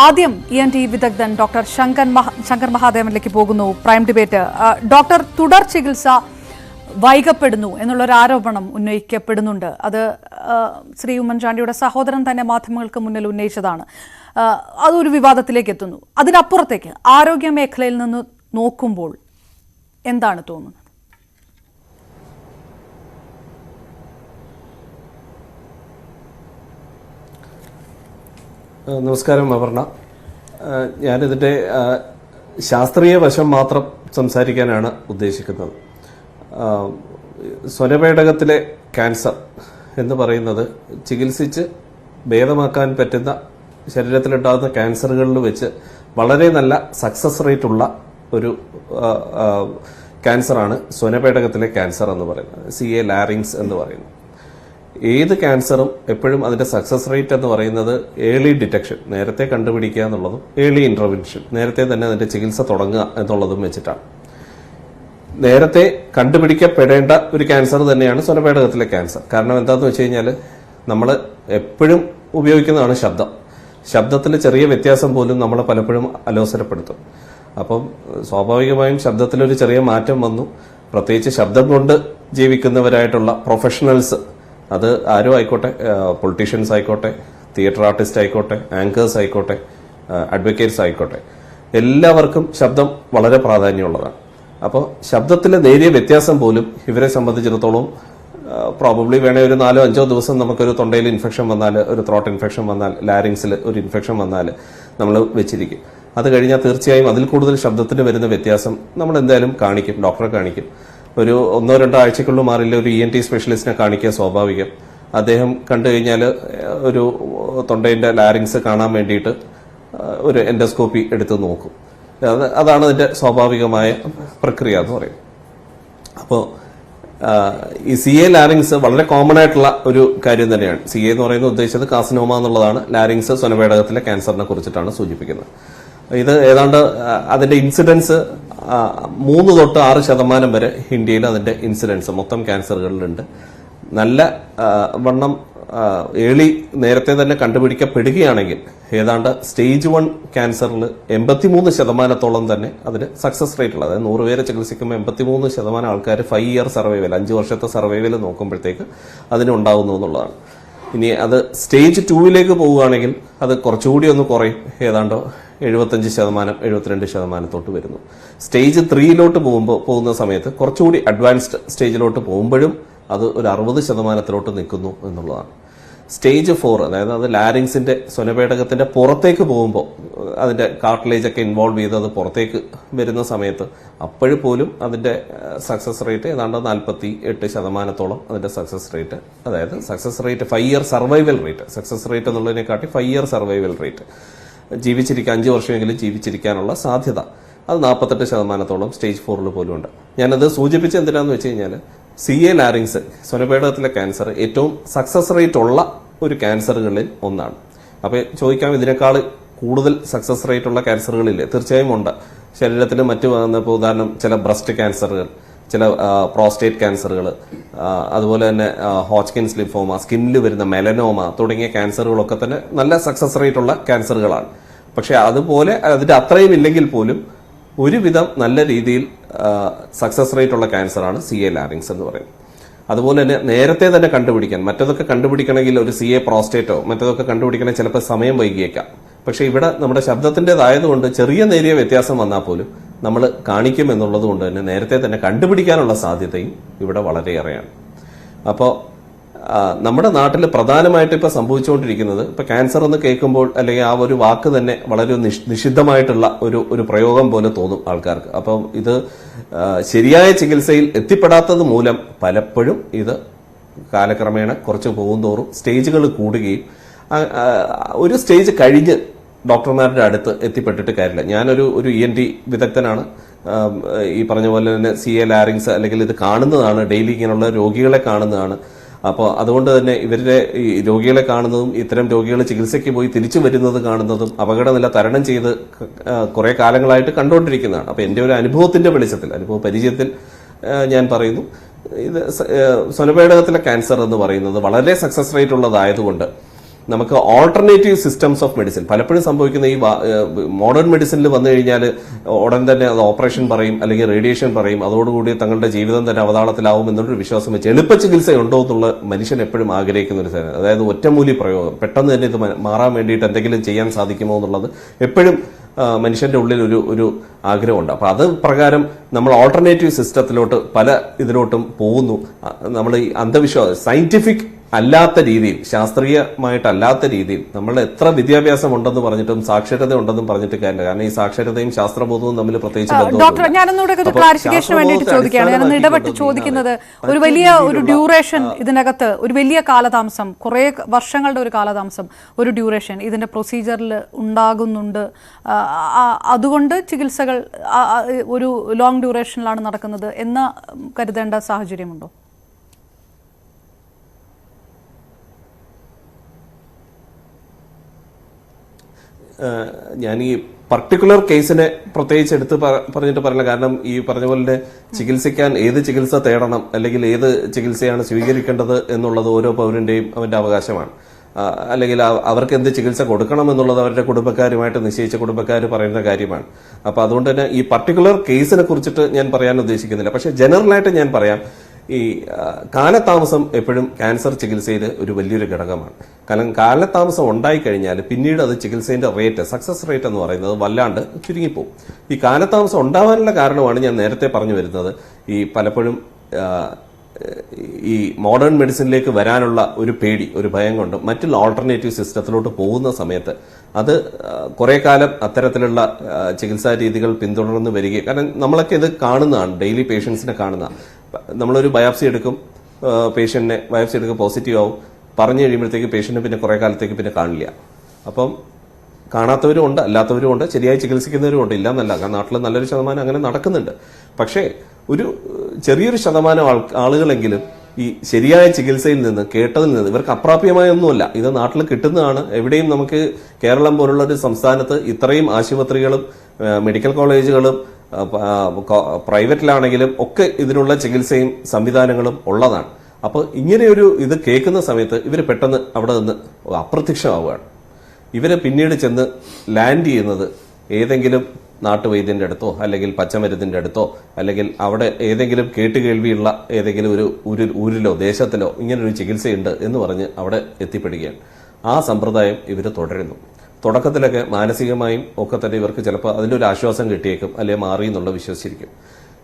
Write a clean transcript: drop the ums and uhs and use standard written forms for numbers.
ആദ്യം ENT വിദഗ്ധൻ doctor Shankar മഹാദേവനിലേക്ക് പോകുന്നു. Prime debate. ഡോക്ടർ, തുടർ ചികിത്സ വൈകപ്പെടുന്നു എന്നുള്ളൊരു ആരോപണം ഉന്നയിക്കപ്പെടുന്നുണ്ട്. അത് ശ്രീ ഉമ്മൻചാണ്ടിയുടെ സഹോദരൻ തന്നെ മാധ്യമങ്ങൾക്ക് മുന്നിൽ ഉന്നയിച്ചതാണ്. അതൊരു വിവാദത്തിലേക്ക് എത്തുന്നു. അതിനപ്പുറത്തേക്ക് ആരോഗ്യ മേഖലയിൽ നിന്ന് നോക്കുമ്പോൾ എന്താണ് തോന്നുന്നത്? നമസ്കാരം അപർണ. ഞാനിതിൻ്റെ ശാസ്ത്രീയ വശം മാത്രം സംസാരിക്കാനാണ് ഉദ്ദേശിക്കുന്നത്. സ്വരപേടകത്തിലെ ക്യാൻസർ എന്ന് പറയുന്നത് ചികിത്സിച്ച് ഭേദമാക്കാൻ പറ്റുന്ന ശരീരത്തിലുണ്ടാകുന്ന ക്യാൻസറുകളിൽ വെച്ച് വളരെ നല്ല സക്സസ് റേറ്റ് ഉള്ള ഒരു ക്യാൻസറാണ് സ്വരപേടകത്തിലെ ക്യാൻസർ എന്ന് പറയുന്നത്, CA ലാരിങ്സ് എന്ന് പറയുന്നത്. ഏത് ക്യാൻസറും എപ്പോഴും അതിന്റെ സക്സസ് റേറ്റ് എന്ന് പറയുന്നത് ഏർലി ഡിറ്റക്ഷൻ, നേരത്തെ കണ്ടുപിടിക്കുക എന്നുള്ളതും ഏർലി ഇന്റർവെൻഷൻ, നേരത്തെ തന്നെ അതിന്റെ ചികിത്സ തുടങ്ങുക എന്നുള്ളതും വെച്ചിട്ടാണ്. നേരത്തെ കണ്ടുപിടിക്കപ്പെടേണ്ട ഒരു ക്യാൻസർ തന്നെയാണ് സ്വരപേടകത്തിലെ ക്യാൻസർ. കാരണം എന്താണെന്ന് വെച്ച് കഴിഞ്ഞാൽ നമ്മൾ എപ്പോഴും ഉപയോഗിക്കുന്നതാണ് ശബ്ദത്തിൽ ചെറിയ വ്യത്യാസം പോലും നമ്മളെ പലപ്പോഴും അലോസരപ്പെടുത്തും. അപ്പം സ്വാഭാവികമായും ശബ്ദത്തിലൊരു ചെറിയ മാറ്റം വന്നു. പ്രത്യേകിച്ച് ശബ്ദം കൊണ്ട് ജീവിക്കുന്നവരായിട്ടുള്ള പ്രൊഫഷണൽസ്, അത് ആരും ആയിക്കോട്ടെ, പൊളിറ്റീഷ്യൻസ് ആയിക്കോട്ടെ, തിയേറ്റർ ആർട്ടിസ്റ്റ് ആയിക്കോട്ടെ, ആങ്കേഴ്സ് ആയിക്കോട്ടെ, അഡ്വക്കേറ്റ്സ് ആയിക്കോട്ടെ, എല്ലാവർക്കും ശബ്ദം വളരെ പ്രാധാന്യമുള്ളതാണ്. അപ്പോൾ ശബ്ദത്തിലെ നേരിയ വ്യത്യാസം പോലും ഇവരെ സംബന്ധിച്ചിടത്തോളം പ്രോബബ്ലി വേണേ ഒരു 4-5 ദിവസം നമുക്കൊരു തൊണ്ടയിൽ ഇൻഫെക്ഷൻ വന്നാൽ, ഒരു ത്രോട്ട് ഇൻഫെക്ഷൻ വന്നാൽ, ലാരിങ്സിൽ ഒരു ഇൻഫെക്ഷൻ വന്നാൽ നമ്മൾ വെച്ചിരിക്കും. അത് കഴിഞ്ഞാൽ തീർച്ചയായും അതിൽ കൂടുതൽ ശബ്ദത്തിന് വരുന്ന വ്യത്യാസം നമ്മൾ എന്തായാലും കാണിക്കും, ഡോക്ടറെ കാണിക്കും. ഒരു 1-2 ആഴ്ചക്കുള്ളിൽ മാറില്ല ഒരു ENT സ്പെഷ്യലിസ്റ്റിനെ കാണിക്കുക സ്വാഭാവികം. അദ്ദേഹം കണ്ടു കഴിഞ്ഞാൽ ഒരു തൊണ്ടയിന്റെ ലാരിങ്സ് കാണാൻ വേണ്ടിയിട്ട് ഒരു എൻഡോസ്കോപ്പി എടുത്ത് നോക്കും. അതാണ് അതിന്റെ സ്വാഭാവികമായ പ്രക്രിയ എന്ന് പറയും. അപ്പോൾ ഈ CA ലാരിങ്സ് വളരെ കോമൺ ആയിട്ടുള്ള ഒരു കാര്യം തന്നെയാണ്. CA എന്ന് പറയുന്നത് ഉദ്ദേശിച്ചത് കാസിനോമ എന്നുള്ളതാണ്. ലാരിങ്സ് സ്വരപേടകത്തിലെ ക്യാൻസറിനെ കുറിച്ചിട്ടാണ് സൂചിപ്പിക്കുന്നത്. ഇത് ഏതാണ്ട് അതിന്റെ ഇൻസിഡൻസ് 3 തൊട്ട് 6% വരെ ഇന്ത്യയിൽ അതിന്റെ ഇൻസിഡൻസ് മൊത്തം ക്യാൻസറുകളിലുണ്ട്. നല്ല വണ്ണം ഏർലി നേരത്തെ തന്നെ കണ്ടുപിടിക്കപ്പെടുകയാണെങ്കിൽ ഏതാണ്ട് സ്റ്റേജ് 1 ക്യാൻസറിൽ 83% തന്നെ അതിന് സക്സസ് റേറ്റ് ഉള്ളത്. അതായത് 100 പേരെ ചികിത്സിക്കുമ്പോൾ 83% ആൾക്കാർ 5 ഇയർ സർവൈവൽ, 5 വർഷത്തെ സർവൈവൽ നോക്കുമ്പോഴത്തേക്ക് അതിനുണ്ടാവുന്നു എന്നുള്ളതാണ്. ഇനി അത് സ്റ്റേജ് 2 പോവുകയാണെങ്കിൽ അത് കുറച്ചുകൂടി ഒന്ന് കുറയും, ഏതാണ്ട് 75%, 72% തൊട്ട് വരുന്നു. സ്റ്റേജ് 3 പോകുന്ന സമയത്ത് കുറച്ചുകൂടി അഡ്വാൻസ്ഡ് സ്റ്റേജിലോട്ട് പോകുമ്പോഴും അത് ഒരു 60% നിൽക്കുന്നു എന്നുള്ളതാണ്. സ്റ്റേജ് 4, അതായത് അത് ലാരിങ്സിന്റെ സ്വരപേടകത്തിന്റെ പുറത്തേക്ക് പോകുമ്പോൾ അതിന്റെ കാർട്ടിലേജ് ഒക്കെ ഇൻവോൾവ് ചെയ്ത് അത് പുറത്തേക്ക് വരുന്ന സമയത്ത് അപ്പോഴും പോലും അതിന്റെ സക്സസ് റേറ്റ് ഏതാണ്ട് 48% അതിന്റെ സക്സസ് റേറ്റ്, അതായത് success rate 5 year survival rate, success rate എന്നുള്ളതിനെക്കാട്ടി 5 ഇയർ സർവൈവൽ റേറ്റ്, ജീവിച്ചിരിക്കാൻ 5 വർഷമെങ്കിലും ജീവിച്ചിരിക്കാനുള്ള സാധ്യത, അത് 48% സ്റ്റേജ് 4 പോലും ഉണ്ട്. ഞാനത് സൂചിപ്പിച്ച എന്തിനാന്ന് വെച്ച് കഴിഞ്ഞാൽ CA ലാരിങ്സ് സ്വരപേടകത്തിലെ ക്യാൻസർ ഏറ്റവും സക്സസ് റേറ്റ് ഉള്ള ഒരു ക്യാൻസറുകളിൽ ഒന്നാണ്. അപ്പോൾ ചോദിക്കാം, ഇതിനേക്കാൾ കൂടുതൽ സക്സസ് റേറ്റ് ഉള്ള ക്യാൻസറുകളില്ലേ? തീർച്ചയായും ഉണ്ട്. ശരീരത്തിൽ മറ്റു ഇപ്പോൾ ഉദാഹരണം ചില ബ്രസ്റ്റ് ക്യാൻസറുകൾ, ചില പ്രോസ്റ്റേറ്റ് ക്യാൻസറുകൾ, അതുപോലെ തന്നെ ഹോച്ച്കിൻസ് ലിംഫോമ, സ്കിന്നിൽ വരുന്ന മെലനോമ തുടങ്ങിയ ക്യാൻസറുകളൊക്കെ തന്നെ നല്ല സക്സസ് റേറ്റ് ഉള്ള ക്യാൻസറുകളാണ്. പക്ഷെ അതുപോലെ അതിന്റെ അത്രയും ഇല്ലെങ്കിൽ പോലും ഒരുവിധം നല്ല രീതിയിൽ സക്സസ് റേറ്റ് ഉള്ള ക്യാൻസറാണ് CA ലാരിങ്സ് എന്ന് പറയുന്നത്. അതുപോലെ തന്നെ നേരത്തെ തന്നെ കണ്ടുപിടിക്കാൻ, മറ്റതൊക്കെ കണ്ടുപിടിക്കണമെങ്കിൽ ഒരു CA പ്രോസ്റ്റേറ്റോ മറ്റതൊക്കെ കണ്ടുപിടിക്കണമെങ്കിൽ ചിലപ്പോൾ സമയം വൈകിയേക്കാം. പക്ഷെ ഇവിടെ നമ്മുടെ ശബ്ദത്തിൻ്റെതായതുകൊണ്ട് ചെറിയ നേരിയ വ്യത്യാസം വന്നാൽ പോലും നമ്മൾ കാണിക്കും എന്നുള്ളത് കൊണ്ട് തന്നെ നേരത്തെ തന്നെ കണ്ടുപിടിക്കാനുള്ള സാധ്യതയും ഇവിടെ വളരെയേറെയാണ്. അപ്പോൾ നമ്മുടെ നാട്ടിൽ പ്രധാനമായിട്ട് ഇപ്പൊ സംഭവിച്ചുകൊണ്ടിരിക്കുന്നത്, ഇപ്പൊ ക്യാൻസർ എന്ന് കേൾക്കുമ്പോൾ അല്ലെങ്കിൽ ആ ഒരു വാക്ക് തന്നെ വളരെ നിഷിദ്ധമായിട്ടുള്ള ഒരു പ്രയോഗം പോലെ തോന്നും ആൾക്കാർക്ക്. അപ്പം ഇത് ശരിയായ ചികിത്സയിൽ എത്തിപ്പെടാത്തത് മൂലം പലപ്പോഴും ഇത് കാലക്രമേണ കുറച്ച് പോകുന്തോറും സ്റ്റേജുകൾ കൂടുകയും ഒരു സ്റ്റേജ് കഴിഞ്ഞ് ഡോക്ടർമാരുടെ അടുത്ത് എത്തിപ്പെട്ടിട്ട് കാര്യമില്ല. ഞാനൊരു ENT വിദഗ്ധനാണ്. ഈ പറഞ്ഞ പോലെ തന്നെ CA ലാരിങ്സ് അല്ലെങ്കിൽ ഇത് കാണുന്നതാണ്, ഡെയിലി ഇങ്ങനെയുള്ള രോഗികളെ കാണുന്നതാണ്. അപ്പോൾ അതുകൊണ്ട് തന്നെ ഇവരുടെ ഈ രോഗികളെ കാണുന്നതും ഇത്തരം രോഗികൾ ചികിത്സയ്ക്ക് പോയി തിരിച്ചു വരുന്നത് കാണുന്നതും അപകടനില തരണം ചെയ്ത് കുറെ കാലങ്ങളായിട്ട് കണ്ടുകൊണ്ടിരിക്കുന്നതാണ്. അപ്പോൾ എൻ്റെ ഒരു അനുഭവത്തിന്റെ വെളിച്ചത്തിൽ, അനുഭവ പരിചയത്തിൽ ഞാൻ പറയുന്നു, ഇത് സ്വരപേടകത്തിലെ ക്യാൻസർ എന്ന് പറയുന്നത് വളരെ സക്സസ് റേറ്റ് ഉള്ളതായതുകൊണ്ട് നമുക്ക് ഓൾട്ടർനേറ്റീവ് സിസ്റ്റംസ് ഓഫ് മെഡിസിൻ പലപ്പോഴും സംഭവിക്കുന്ന ഈ മോഡേൺ മെഡിസിനിൽ വന്നു കഴിഞ്ഞാൽ ഉടൻ തന്നെ അത് ഓപ്പറേഷൻ പറയും അല്ലെങ്കിൽ റേഡിയേഷൻ പറയും, അതോടുകൂടി തങ്ങളുടെ ജീവിതം തന്നെ അവതാളത്തിലാവും എന്നൊരു വിശ്വാസം വെച്ച് എളുപ്പ ചികിത്സയുണ്ടോ എന്നുള്ള മനുഷ്യൻ എപ്പോഴും ആഗ്രഹിക്കുന്ന ഒരു സാധനം. അതായത് ഒറ്റമൂലി പ്രയോഗം, പെട്ടെന്ന് തന്നെ ഇത് മാറാൻ വേണ്ടിയിട്ട് എന്തെങ്കിലും ചെയ്യാൻ സാധിക്കുമോ എന്നുള്ളത് എപ്പോഴും മനുഷ്യന്റെ ഉള്ളിൽ ഒരു ആഗ്രഹമുണ്ട്. അപ്പൊ അത് പ്രകാരം നമ്മൾ ഓൾട്ടർനേറ്റീവ് സിസ്റ്റത്തിലോട്ട് പല ഇതിലോട്ടും പോകുന്നു. നമ്മൾ ഈ അന്ധവിശ്വാസം സയന്റിഫിക് അല്ലാത്ത രീതിയിൽ, ശാസ്ത്രീയമായിട്ടല്ലാത്ത രീതിയിൽ നമ്മൾ എത്ര വിദ്യാഭ്യാസം ഉണ്ടെന്ന് പറഞ്ഞിട്ടും സാക്ഷരത ഉണ്ടെന്നും പറഞ്ഞിട്ട് കാര്യമില്ല. കാരണം ഈ സാക്ഷരതയും ശാസ്ത്രബോധവും തമ്മിൽ പ്രത്യേകിച്ച് ഡോക്ടർ, ഞാനൊന്നൂടെ ഒരു ക്ലാരിഫിക്കേഷന് വേണ്ടിയിട്ട് ചോദിക്കുകയാണ്. ഞാനൊന്ന് ഇടപെട്ട് ചോദിക്കുന്നത്, ഒരു വലിയ ഒരു ഡ്യൂറേഷൻ ഇതിനകത്ത്, ഒരു വലിയ കാലതാമസം, കുറേ വർഷങ്ങളുടെ ഒരു കാലതാമസം, ഒരു ഡ്യൂറേഷൻ ഇതിന്റെ പ്രൊസീജിയറിൽ ഉണ്ടാകുന്നുണ്ട്. അതുകൊണ്ട് ചികിത്സകൾ ഒരു ലോങ് ഡ്യൂറേഷനിലാണ് നടക്കുന്നത് എന്ന് കരുതേണ്ട സാഹചര്യമുണ്ടോ? ഞാൻ ഈ പർട്ടിക്കുലർ കേസിനെ പ്രത്യേകിച്ച് എടുത്ത് പറഞ്ഞിട്ട് പറയില്ല. കാരണം ഈ പറഞ്ഞ പോലെ ചികിത്സിക്കാൻ ഏത് ചികിത്സ തേടണം അല്ലെങ്കിൽ ഏത് ചികിത്സയാണ് സ്വീകരിക്കേണ്ടത് എന്നുള്ളത് ഓരോ പൗരന്റെയും അവന്റെ അവകാശമാണ്. അല്ലെങ്കിൽ അവർക്ക് എന്ത് ചികിത്സ കൊടുക്കണം എന്നുള്ളത് അവരുടെ കുടുംബക്കാരുമായിട്ട് നിശ്ചയിച്ച കുടുംബക്കാർ പറയുന്ന കാര്യമാണ്. അപ്പൊ അതുകൊണ്ട് തന്നെ ഈ പർട്ടിക്കുലർ കേസിനെ കുറിച്ചിട്ട് ഞാൻ പറയാൻ ഉദ്ദേശിക്കുന്നില്ല. പക്ഷെ ജനറലായിട്ട് ഞാൻ പറയാം, ഈ കാലതാമസം എപ്പോഴും ക്യാൻസർ ചികിത്സയിൽ ഒരു വലിയൊരു ഘടകമാണ്. കാരണം കാലതാമസം ഉണ്ടായിക്കഴിഞ്ഞാൽ പിന്നീട് അത് ചികിത്സയുടെ റേറ്റ്, സക്സസ് റേറ്റ് എന്ന് പറയുന്നത് വല്ലാണ്ട് ചുരുങ്ങിപ്പോവും. ഈ കാലതാമസം ഉണ്ടാവാനുള്ള കാരണമാണ് ഞാൻ നേരത്തെ പറഞ്ഞു വരുന്നത്. ഈ പലപ്പോഴും ഈ മോഡേൺ മെഡിസിനിലേക്ക് വരാനുള്ള ഒരു പേടി, ഒരു ഭയം കൊണ്ട് മറ്റുള്ള ഓൾട്ടർനേറ്റീവ് സിസ്റ്റത്തിലോട്ട് പോകുന്ന സമയത്ത് അത് കുറെ കാലം അത്തരത്തിലുള്ള ചികിത്സാ രീതികൾ പിന്തുടർന്ന് വരികയും, കാരണം നമ്മളൊക്കെ ഇത് കാണുന്നതാണ്, ഡെയിലി പേഷ്യൻസിനെ കാണുന്ന. നമ്മളൊരു ബയോപ്സി എടുക്കും, പേഷ്യന്റിനെ ബയോപ്സി എടുക്കും, പോസിറ്റീവ് ആവും, പറഞ്ഞു കഴിയുമ്പോഴത്തേക്ക് പേഷ്യന്റ് പിന്നെ കുറെ കാലത്തേക്ക് പിന്നെ കാണില്ല. അപ്പം കാണാത്തവരും ഉണ്ട്, അല്ലാത്തവരും ഉണ്ട്, ശരിയായി ചികിത്സിക്കുന്നവരും ഉണ്ട്, ഇല്ലാന്നല്ല. കാരണം നാട്ടിൽ നല്ലൊരു ശതമാനം അങ്ങനെ നടക്കുന്നുണ്ട്. പക്ഷേ ഒരു ചെറിയൊരു ശതമാനം ആളുകളെങ്കിലും ഈ ശരിയായ ചികിത്സയിൽ നിന്ന്, കേട്ടതിൽ നിന്ന്, ഇവർക്ക് അപ്രാപ്യമായ ഒന്നുമല്ല, ഇത് നാട്ടിൽ കിട്ടുന്നതാണ്. എവിടെയും നമുക്ക് കേരളം പോലുള്ള ഒരു സംസ്ഥാനത്ത് ഇത്രയും ആശുപത്രികളും മെഡിക്കൽ കോളേജുകളും പ്രൈവറ്റിലാണെങ്കിലും ഒക്കെ ഇതിനുള്ള ചികിത്സയും സംവിധാനങ്ങളും ഉള്ളതാണ്. അപ്പോൾ ഇങ്ങനെയൊരു ഇത് കേൾക്കുന്ന സമയത്ത് ഇവർ പെട്ടെന്ന് അവിടെ നിന്ന് അപ്രത്യക്ഷമാവുകയാണ്. ഇവര് പിന്നീട് ചെന്ന് ലാൻഡ് ചെയ്യുന്നത് ഏതെങ്കിലും നാട്ടുവൈദ്യന്റെ അടുത്തോ അല്ലെങ്കിൽ പച്ചമരുന്നിന്റെ അടുത്തോ അല്ലെങ്കിൽ അവിടെ ഏതെങ്കിലും കേട്ടുകേൾവിയുള്ള ഏതെങ്കിലും ഒരു ഊരിലോ ദേശത്തിലോ ഇങ്ങനൊരു ചികിത്സയുണ്ട് എന്ന് പറഞ്ഞ് അവിടെ എത്തിപ്പെടുകയാണ്. ആ സമ്പ്രദായം ഇവർ തുടരുന്നു. തുടക്കത്തിലൊക്കെ മാനസികമായും ഒക്കെ തന്നെ ഇവർക്ക് ചിലപ്പോൾ അതിൻ്റെ ഒരു ആശ്വാസം കിട്ടിയേക്കും, അല്ലെങ്കിൽ മാറി എന്നുള്ള വിശ്വസിച്ചിരിക്കും.